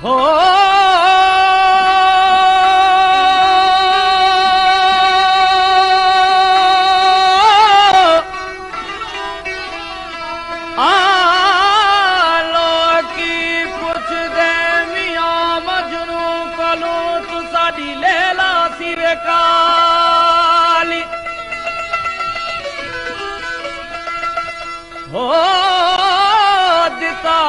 हो हो दिता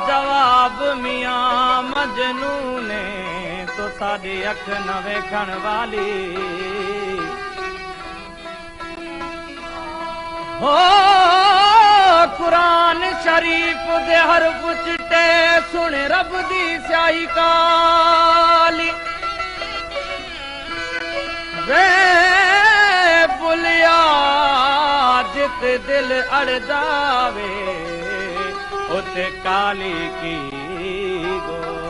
जवाब मियां मजनू ने तो साडी अख न वेखण वाली हो कुरान शरीफ दे हरफ चिट्टे सुन रब दी स्याही काली वे बुलिया जित दिल अड़ जावे उते काली की गोरी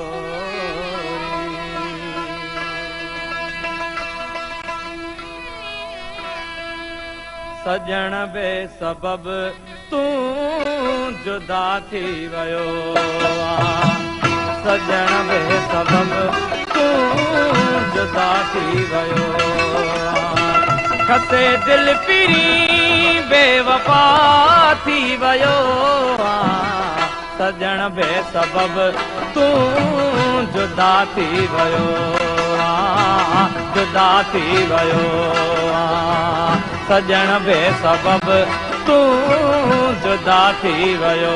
सजण बे सबब तू जुदा थी वयो सजण बे सबब तू जुदा थी वयो खसे दिल पिरी बेवफा थी वयो सजण बे सबब तू जुदा थी वयो जुदा थी वयो सजण बे सबब तू जुदा थी वयो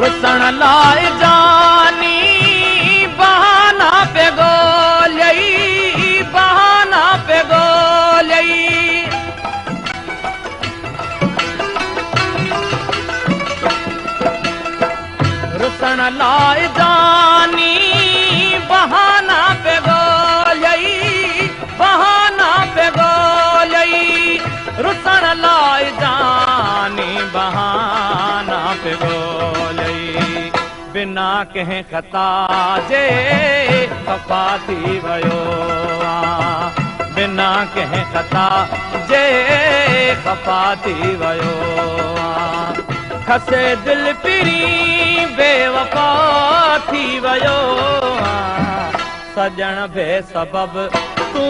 रुसण लाए जानी बहाना पे गोलई बहाना पे गोलई रुसण लाए जानी बहाना पे गोलई बहाना पे गोलई रुसण लाए जानी बहाना पे गोलई बिना कहीं खता जे खफा थी वयो बिना कहीं खता जे खफा थी वयो खसे दिल पिरी बेवफा थी वयो सजण बे सबब तू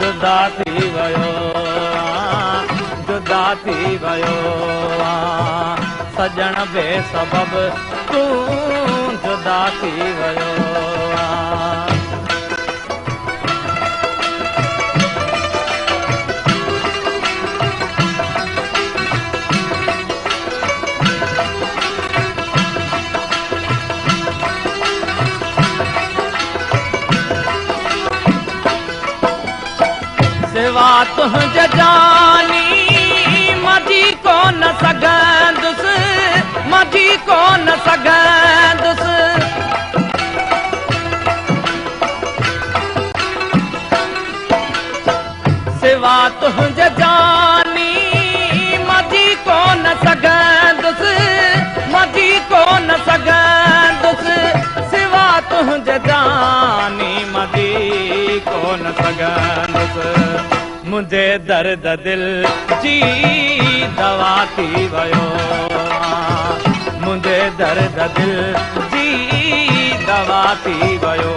जुदा थी वयो जुदा थी वयो सजण बे सबब तू जुदा थी वयो सिवा तुंहिंजे जानी मजी कोन सघंदुसि मजी कोन सघंदुसि सिवा तुंहिंजे जानी मजी कोन सघंदुसि मजी कोन सघंदुसि सिवा तुंहिंजे जानी मजी कोन सघंदुसि मुझे दर्द दिल जी दवा थी वयो मुझे दर्द दिल जी दवा थी वयो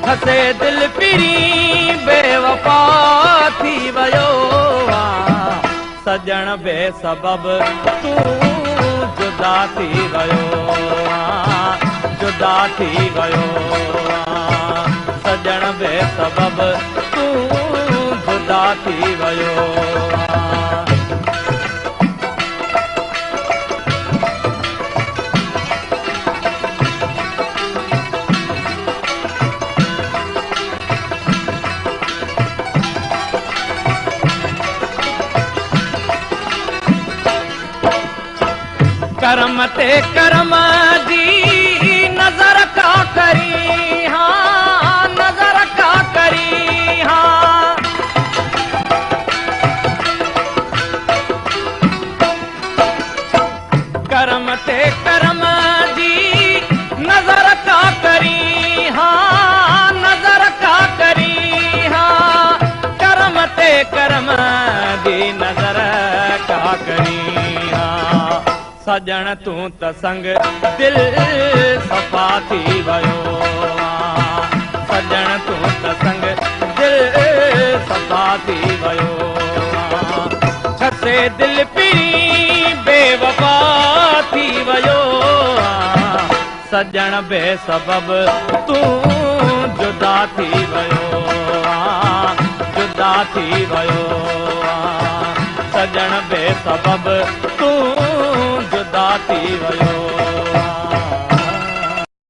खसे दिल पिरी बेवफा थी वयो सजण बे सबब तू जुदा थी वयो जुदा थी वयो सजण बे सबब तू जुदा थी वयो करम ते करम दी नजर का करी हाँ नजर का करी हाँ सजण तूं त संग दिल सफ़ा थी वियो सजण तूं त संग दिल सफ़ा थी वियो छसे दिल पीरी बेवफा थी वियो सजण बेसबब तूं जुदा थी वियो जुदा थी वियो सजण बेसबब तूं जुदा थी वियो